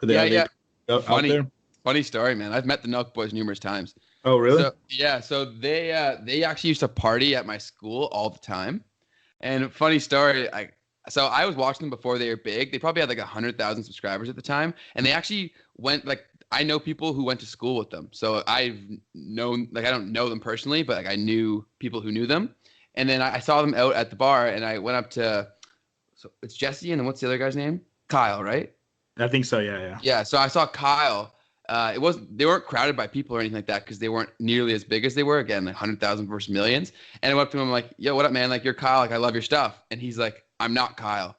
Are they, Yeah, out Funny. there? Funny story, man. I've met the Nelk Boys numerous times. Oh, really? So, yeah, so they actually used to party at my school all the time. And funny story, so I was watching them before they were big. They probably had like 100,000 subscribers at the time, and they actually went like I know people who went to school with them. So I've known like I don't know them personally, but like I knew people who knew them. And then I saw them out at the bar, and I went up to so it's Jesse, and then what's the other guy's name? Kyle, right? I think so. Yeah. Yeah, so I saw Kyle. They weren't crowded by people or anything like that because they weren't nearly as big as they were. Again, like 100,000 versus millions. And I went up to him, I'm like, yo, what up, man? Like, you're Kyle. Like, I love your stuff. And he's like, I'm not Kyle.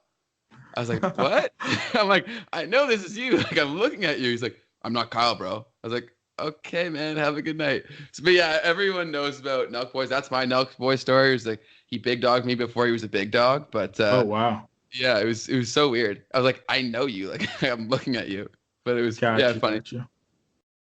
I was like, what? I'm like, I know this is you. Like, I'm looking at you. He's like, I'm not Kyle, bro. I was like, okay, man, have a good night. So, but yeah, everyone knows about Nelk Boys. That's my Nelk Boy story. It was like, he big dogged me before he was a big dog. But Oh, wow. yeah, it was so weird. I was like, I know you. Like, I'm looking at you. But it was Gotcha, funny. gotcha.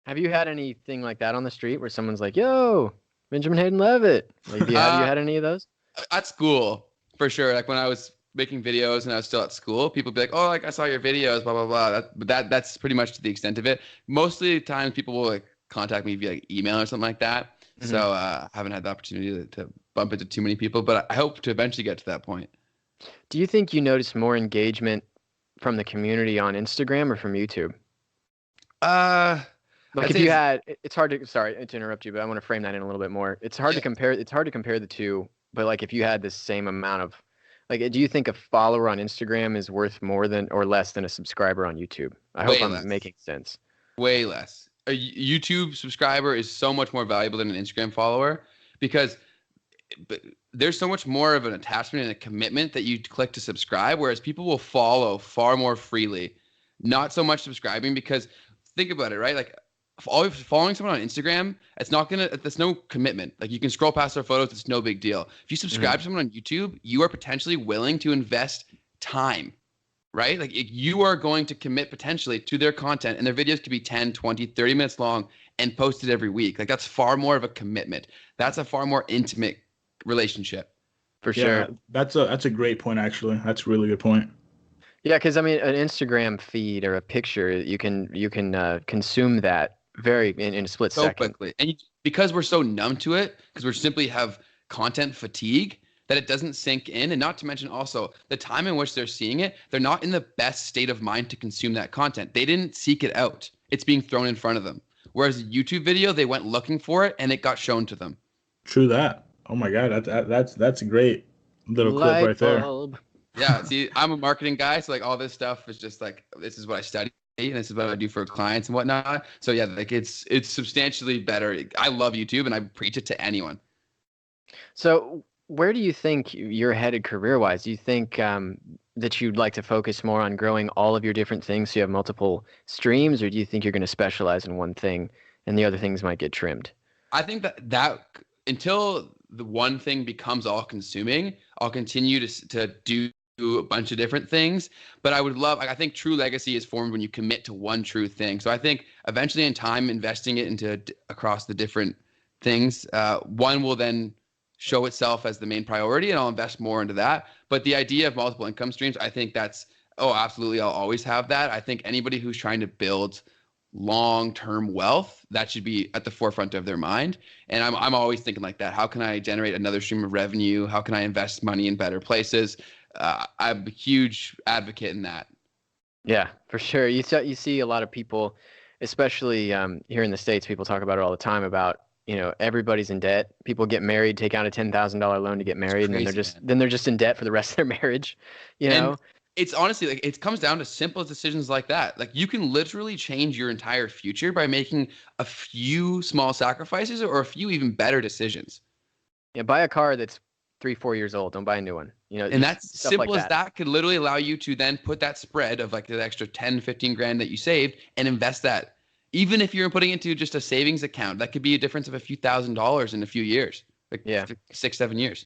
Have you had anything like that on the street where someone's like, "Yo, Benjamin Hayden Leavitt"? Like, have you had any of those? At school, for sure. Like when I was making videos and I was still at school, people be like, "Oh, like I saw your videos, blah blah blah." That's pretty much to the extent of it. Mostly the times people will like contact me via like email or something like that. Mhm. So I haven't had the opportunity to bump into too many people, but I hope to eventually get to that point. Do you think you notice more engagement from the community on Instagram or from YouTube? Like I'd if say you it's- had, it's hard to, sorry to interrupt you, but I want to frame that in a little bit more. It's hard to Yeah. compare. It's hard to compare the two, but like if you had the same amount of, like, do you think a follower on Instagram is worth more than or less than a subscriber on YouTube? I hope Way I'm less. making sense. Way less. A YouTube subscriber is so much more valuable than an Instagram follower because there's so much more of an attachment and a commitment that you click to subscribe, whereas people will follow far more freely, not so much subscribing. Because think about it, right? Like always following someone on Instagram, that's no commitment. Like you can scroll past their photos, it's no big deal. If you subscribe to someone on YouTube, you are potentially willing to invest time, right? Like you are going to commit potentially to their content, and their videos could be 10, 20, 30 minutes long and posted every week. Like that's far more of a commitment. That's a far more intimate relationship. For sure. That's a great point, actually. That's a really good point. Yeah, because I mean, an Instagram feed or a picture, you can consume that in a split so second. Quickly. And because we're so numb to it, because we simply have content fatigue, that it doesn't sink in. And not to mention also the time in which they're seeing it, they're not in the best state of mind to consume that content. They didn't seek it out. It's being thrown in front of them. Whereas a YouTube video, they went looking for it and it got shown to them. True that. Oh my God, that's a great little clip right there. Yeah, see, I'm a marketing guy, so like all this stuff is just like, this is what I study and this is what I do for clients and whatnot. So yeah, like it's substantially better. I love YouTube and I preach it to anyone. So where do you think you're headed career-wise? Do you think that you'd like to focus more on growing all of your different things so you have multiple streams, or do you think you're going to specialize in one thing and the other things might get trimmed? I think that until the one thing becomes all-consuming, I'll continue to do a bunch of different things. But I think true legacy is formed when you commit to one true thing. So I think eventually in time, investing it into across the different things, one will then show itself as the main priority, and I'll invest more into that. But the idea of multiple income streams, I think absolutely, I'll always have that. I think anybody who's trying to build long-term wealth, that should be at the forefront of their mind. And I'm always thinking like that. How can I generate another stream of revenue? How can I invest money in better places? I'm a huge advocate in that. Yeah, for sure. You see a lot of people, especially here in the States, people talk about it all the time about, everybody's in debt. People get married, take out a $10,000 loan to get married, and then they're just in debt for the rest of their marriage, And it's honestly like it comes down to simple decisions like that. Like you can literally change your entire future by making a few small sacrifices or a few even better decisions. Yeah, buy a car that's 3-4 years old. Don't buy a new one. And that's simple as that could literally allow you to then put that spread of like the extra 10, 15 grand that you saved and invest that. Even if you're putting into just a savings account, that could be a difference of a few $1,000s in a few years, like 6-7 years.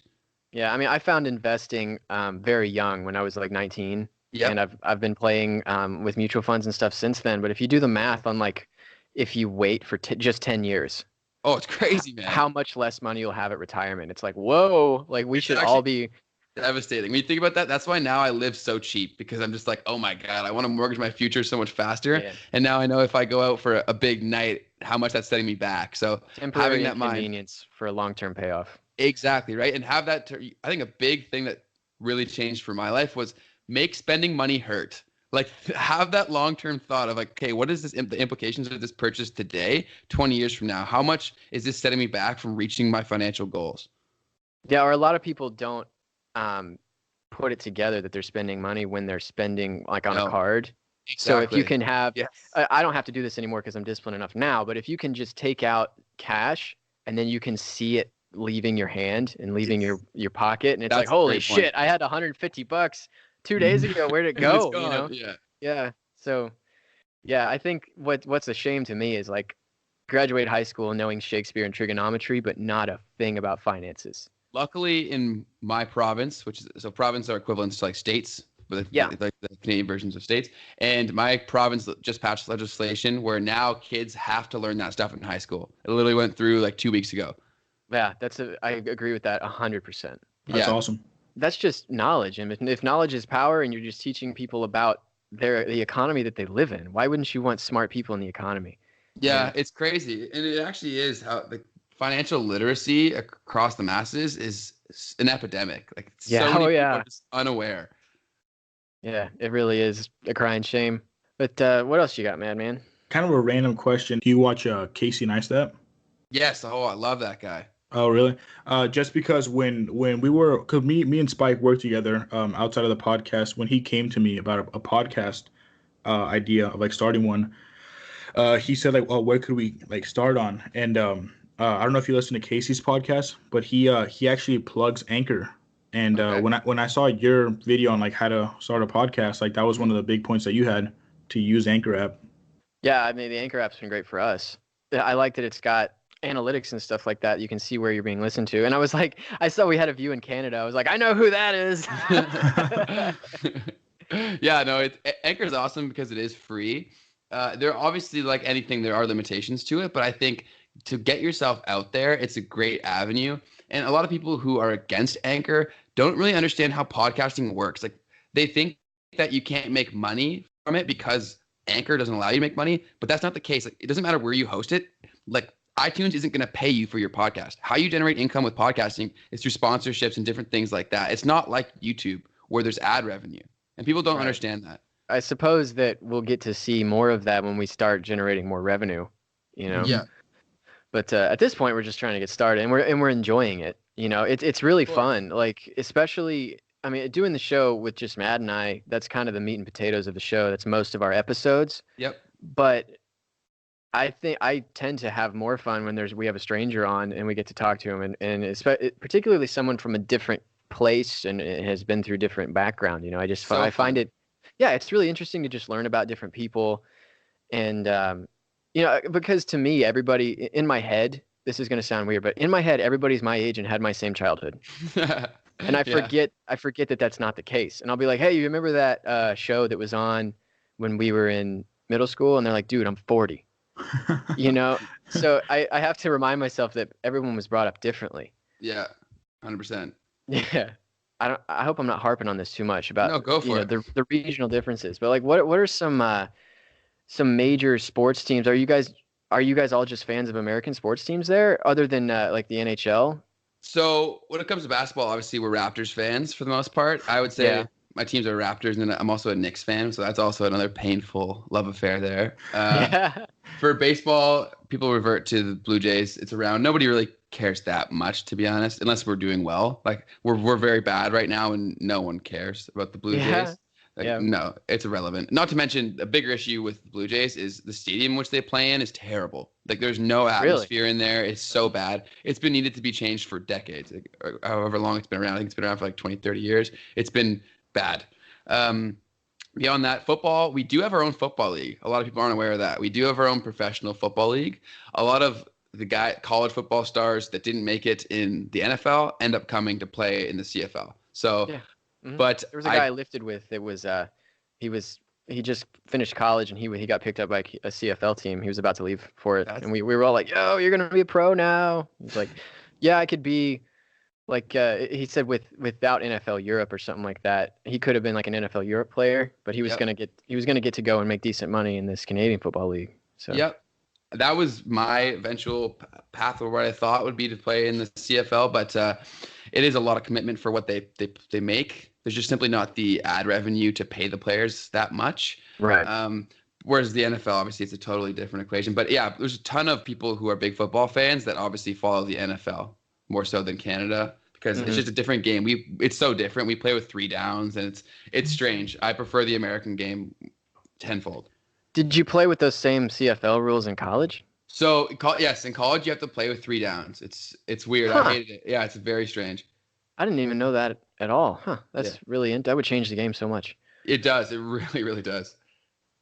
Yeah, I mean, I found investing very young when I was like 19. Yeah, and I've been playing with mutual funds and stuff since then. But if you do the math on like if you wait for just 10 years, oh, it's crazy, man. How much less money you'll have at retirement? It's like, whoa, like we should all be devastating. When you think about that, that's why now I live so cheap, because I'm just like, oh my God, I want to mortgage my future so much faster. Yeah. And now I know if I go out for a big night, how much that's setting me back. So temporary inconvenience for a long-term payoff. Exactly, right? And have that, I think a big thing that really changed for my life was make spending money hurt. Like have that long-term thought of like, okay, what is the implications of this purchase today, 20 years from now? How much is this setting me back from reaching my financial goals? Yeah, or a lot of people don't put it together that they're spending money when they're spending like on a card. Exactly. So if you can have, I don't have to do this anymore because I'm disciplined enough now, but if you can just take out cash and then you can see it leaving your hand and leaving your pocket, and it's like, holy shit, I had $150 2 days ago. Where'd it go? Yeah. So yeah, I think what's a shame to me is like graduate high school knowing Shakespeare and trigonometry, but not a thing about finances. Luckily in my province, so provinces are equivalents to like states, but like the Canadian versions of states. And my province just passed legislation where now kids have to learn that stuff in high school. It literally went through like 2 weeks ago. Yeah, I agree with that 100%. That's awesome. That's just knowledge. And if knowledge is power and you're just teaching people about the economy that they live in, why wouldn't you want smart people in the economy? Yeah, it's crazy. And it actually is how the financial literacy across the masses is an epidemic. Like so many people are just unaware. Yeah, it really is a crying shame. But what else you got, man? Kind of a random question. Do you watch Casey Neistat? Yes. Oh, I love that guy. Oh, really? Just because when we were, because me and Spike worked together outside of the podcast, when he came to me about a podcast idea of like starting one, he said like, "Oh, where could we like start on?" And I don't know if you listen to Casey's podcast, but he actually plugs Anchor. And Okay. when I saw your video on like how to start a podcast, like that was one of the big points that you had to use Anchor app. Yeah, I mean, the Anchor app's been great for us. I like that it's got analytics and stuff like that. You can see where you're being listened to. And I was like, I saw we had a view in Canada. I was like, I know who that is. Yeah, no, Anchor is awesome because it is free. There are obviously, like anything, there are limitations to it, but I think to get yourself out there, it's a great avenue. And a lot of people who are against Anchor don't really understand how podcasting works. Like they think that you can't make money from it because Anchor doesn't allow you to make money, but that's not the case. Like it doesn't matter where you host it. Like iTunes isn't going to pay you for your podcast. How you generate income with podcasting is through sponsorships and different things like that. It's not like YouTube where there's ad revenue, and people don't understand that. I suppose that we'll get to see more of that when we start generating more revenue, you know? Yeah. But at this point, we're just trying to get started, and we're enjoying it. You know, it's really fun. Like, especially, I mean, doing the show with just Matt and I, that's kind of the meat and potatoes of the show. That's most of our episodes. Yep. But I think I tend to have more fun when we have a stranger on and we get to talk to him, and particularly someone from a different place and has been through different background. You know, I find it, yeah, it's really interesting to just learn about different people, and you know, because to me, everybody in my head, this is going to sound weird, but in my head, everybody's my age and had my same childhood. And I forget that that's not the case. And I'll be like, hey, you remember that show that was on when we were in middle school? And they're like, dude, I'm 40. You know? So I have to remind myself that everyone was brought up differently. Yeah, 100%. Yeah. I hope I'm not harping on this too much about No, go for it. The regional differences. But like what are some major sports teams? Are you guys all just fans of American sports teams there, other than like the NHL? So when it comes to basketball, obviously we're Raptors fans for the most part. I would say my teams are Raptors, and then I'm also a Knicks fan, so that's also another painful love affair there. For baseball, people revert to the Blue Jays. It's around. Nobody really cares that much, to be honest, unless we're doing well. Like we're very bad right now, and no one cares about the Blue Jays. Like, no, it's irrelevant. Not to mention, a bigger issue with the Blue Jays is the stadium which they play in is terrible. Like, there's no atmosphere in there. It's so bad. It's been needed to be changed for decades, like, or however long it's been around. I think it's been around for like 20, 30 years. It's been bad. Beyond that, football, we do have our own football league. A lot of people aren't aware of that. We do have our own professional football league. A lot of the college football stars that didn't make it in the NFL end up coming to play in the CFL. So... yeah. Mm-hmm. But there was a guy I lifted with. It was he just finished college and he got picked up by a CFL team. He was about to leave for it, and we were all like, "Yo, you're gonna be a pro now." He's like, "Yeah, I could be." Like he said, without NFL Europe or something like that, he could have been like an NFL Europe player, but he was gonna get to go and make decent money in this Canadian football league. So that was my eventual path, or what I thought would be to play in the CFL, but it is a lot of commitment for what they make. There's just simply not the ad revenue to pay the players that much. Right. Whereas the NFL, obviously, it's a totally different equation. But yeah, there's a ton of people who are big football fans that obviously follow the NFL more so than Canada, because it's just a different game. It's so different. We play with 3 downs, and it's strange. I prefer the American game tenfold. Did you play with those same CFL rules in college? So yes, in college you have to play with 3 downs. It's weird. I hated it. Yeah, it's very strange. I didn't even know that at all. Huh? That's really that would change the game so much. It does. It really, really does.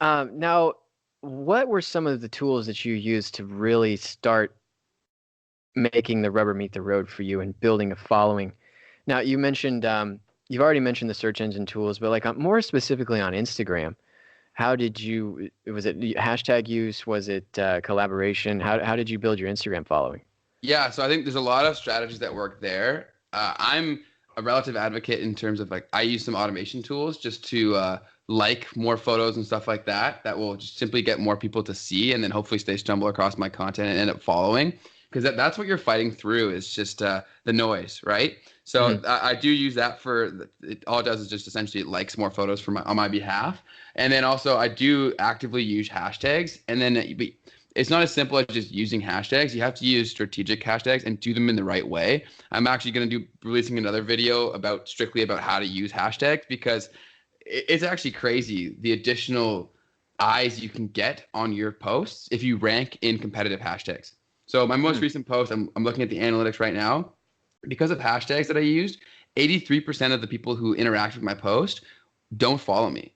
Now, what were some of the tools that you used to really start making the rubber meet the road for you and building a following? Now, you mentioned you've already mentioned the search engine tools, but like more specifically on Instagram, how did you? Was it hashtag use? Was it collaboration? How did you build your Instagram following? Yeah, so I think there's a lot of strategies that work there. I'm a relative advocate in terms of like I use some automation tools just to like more photos and stuff like that will just simply get more people to see, and then hopefully they stumble across my content and end up following, because that's what you're fighting through is just the noise, right? So I do use that all it does is just essentially it likes more photos on my behalf. And then also I do actively use hashtags, and then it's not as simple as just using hashtags. You have to use strategic hashtags and do them in the right way. I'm actually going to be releasing another video strictly about how to use hashtags, because it's actually crazy the additional eyes you can get on your posts if you rank in competitive hashtags. So my most recent post, I'm looking at the analytics right now. Because of hashtags that I used, 83% of the people who interact with my post don't follow me.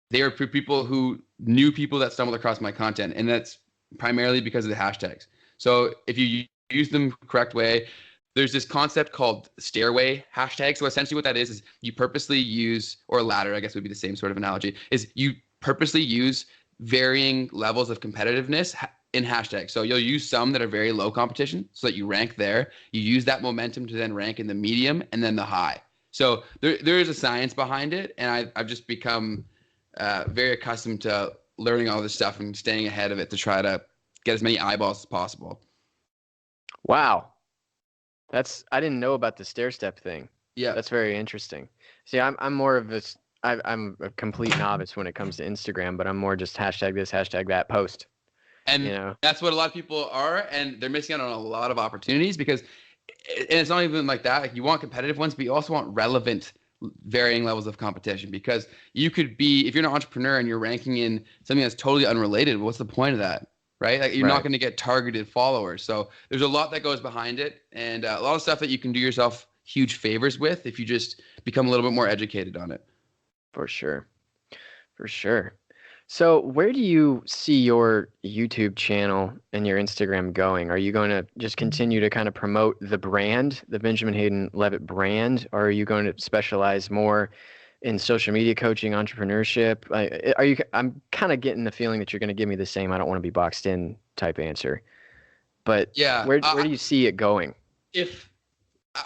They are people new people that stumbled across my content, and that's primarily because of the hashtags. So if you use them the correct way, there's this concept called stairway hashtag. So essentially what that is you purposely use, or ladder, I guess would be the same sort of analogy, is you purposely use varying levels of competitiveness in hashtags. So you'll use some that are very low competition so that you rank there. You use that momentum to then rank in the medium and then the high. So there is a science behind it, and I've just become very accustomed to learning all this stuff and staying ahead of it to try to get as many eyeballs as possible. Wow. I didn't know about the stair step thing. Yeah. That's very interesting. See, I'm more of this, I'm a complete novice when it comes to Instagram, but I'm more just hashtag this, hashtag that post. And that's what a lot of people are, and they're missing out on a lot of opportunities because, and it's not even like that. Like, you want competitive ones, but you also want relevant, varying levels of competition, because you could be, if you're an entrepreneur and you're ranking in something that's totally unrelated, what's the point of that? Right? Like, you're not going to get targeted followers. So there's a lot that goes behind it, and a lot of stuff that you can do yourself huge favors with if you just become a little bit more educated on it. For sure. So where do you see your YouTube channel and your Instagram going? Are you going to just continue to kind of promote the brand, the Benjamin Hayden Leavitt brand, or are you going to specialize more in social media coaching, entrepreneurship? I'm kind of getting the feeling that you're going to give me the same, I don't want to be boxed in type answer. But yeah, where do you see it going? If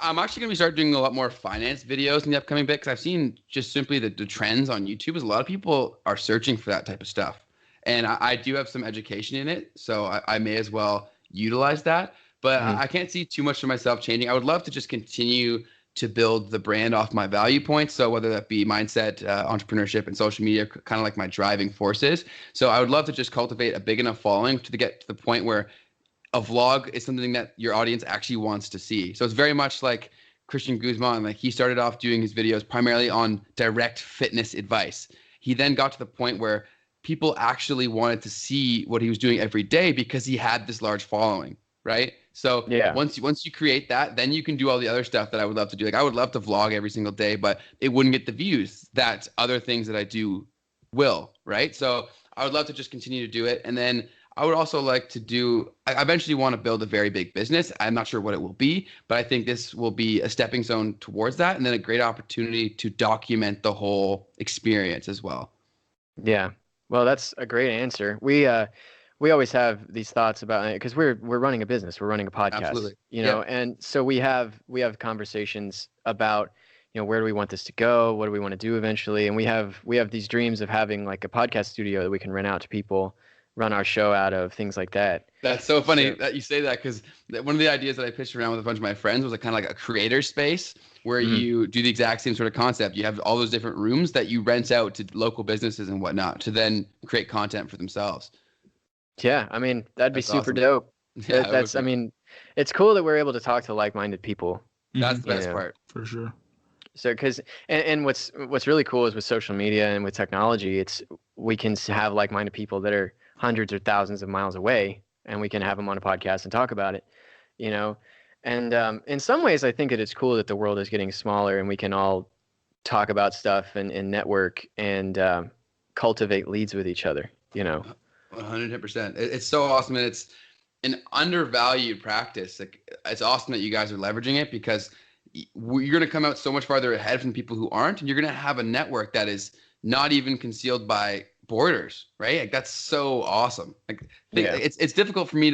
I'm actually going to start doing a lot more finance videos in the upcoming bit, because I've seen just simply the trends on YouTube is a lot of people are searching for that type of stuff. And I do have some education in it, so I may as well utilize that. But I can't see too much of myself changing. I would love to just continue to build the brand off my value points. So whether that be mindset, entrepreneurship, and social media, kind of like my driving forces. So I would love to just cultivate a big enough following to get to the point where a vlog is something that your audience actually wants to see. So it's very much like Christian Guzman. Like, he started off doing his videos primarily on direct fitness advice. He then got to the point where people actually wanted to see what he was doing every day because he had this large following, right? So once you create that, then you can do all the other stuff that I would love to do. Like, I would love to vlog every single day, but it wouldn't get the views that other things that I do will, right? So I would love to just continue to do it. And then I would also like to I eventually want to build a very big business. I'm not sure what it will be, but I think this will be a stepping stone towards that, and then a great opportunity to document the whole experience as well. Yeah. Well, that's a great answer. We always have these thoughts about it because we're running a business, we're running a podcast, Absolutely. And so we have conversations about, where do we want this to go? What do we want to do eventually? And we have these dreams of having like a podcast studio that we can rent out to people, run our show out of, things like that. That's so funny that you say that, because one of the ideas that I pitched around with a bunch of my friends was kind of like a creator space where you do the exact same sort of concept. You have all those different rooms that you rent out to local businesses and whatnot to then create content for themselves. Yeah, I mean, that'd be super awesome. dope. Yeah, I mean, it's cool that we're able to talk to like-minded people. That's the best part. For sure. So, and what's really cool is with social media and with technology, we can have like-minded people that are hundreds or thousands of miles away, and we can have them on a podcast and talk about it, and in some ways I think that it's cool that the world is getting smaller and we can all talk about stuff and network and cultivate leads with each other, 100%. It's so awesome, and it's an undervalued practice. Like, it's awesome that you guys are leveraging it, because you're going to come out so much farther ahead from people who aren't, and you're going to have a network that is not even concealed by borders, right? Like, that's so awesome. Like, it's difficult for me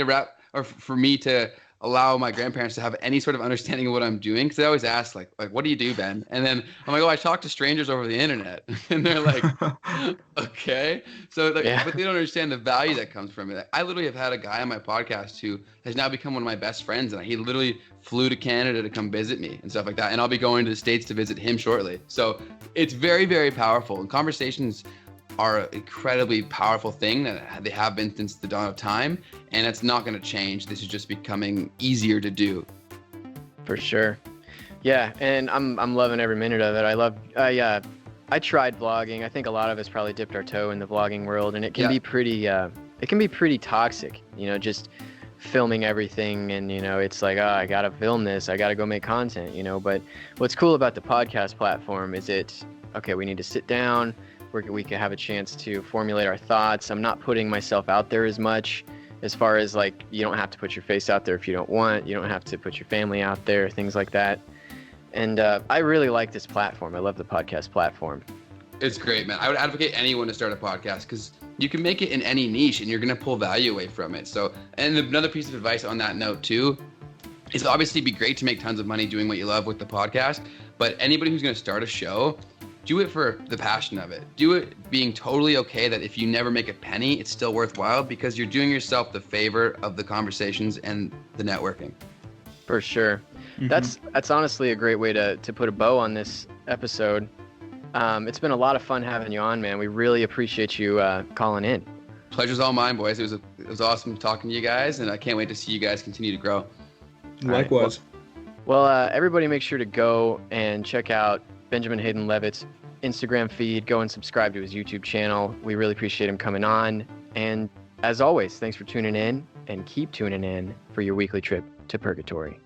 to allow my grandparents to have any sort of understanding of what I'm doing, because they always ask like what do you do, Ben? And then I'm like, I talk to strangers over the internet. And they're like, okay. So but they don't understand the value that comes from it. I literally have had a guy on my podcast who has now become one of my best friends, and he literally flew to Canada to come visit me and stuff like that, and I'll be going to the States to visit him shortly. So it's very, very powerful, and conversations are an incredibly powerful thing that they have been since the dawn of time, and it's not going to change. This is just becoming easier to do. For sure. Yeah, and I'm loving every minute of it. I I tried vlogging. I think a lot of us probably dipped our toe in the vlogging world, and it can be pretty toxic, just filming everything. And, it's like, oh, I got to film this. I got to go make content, But what's cool about the podcast platform is okay, we need to sit down where we can have a chance to formulate our thoughts. I'm not putting myself out there as much as far as like, you don't have to put your face out there if you don't want. You don't have to put your family out there, things like that. And I really like this platform. I love the podcast platform. It's great, man. I would advocate anyone to start a podcast because you can make it in any niche and you're going to pull value away from it. So, and another piece of advice on that note too, is obviously it'd be great to make tons of money doing what you love with the podcast, but anybody who's going to start a show, do it for the passion of it. Do it being totally okay that if you never make a penny, it's still worthwhile because you're doing yourself the favor of the conversations and the networking. For sure. Mm-hmm. That's honestly a great way to put a bow on this episode. It's been a lot of fun having you on, man. We really appreciate you calling in. Pleasure's all mine, boys. It was awesome talking to you guys, and I can't wait to see you guys continue to grow. Likewise. Well, everybody make sure to go and check out Benjamin Hayden Leavitt's Instagram feed. Go and subscribe to his YouTube channel. We really appreciate him coming on. And as always, thanks for tuning in, and keep tuning in for your weekly trip to Purgatory.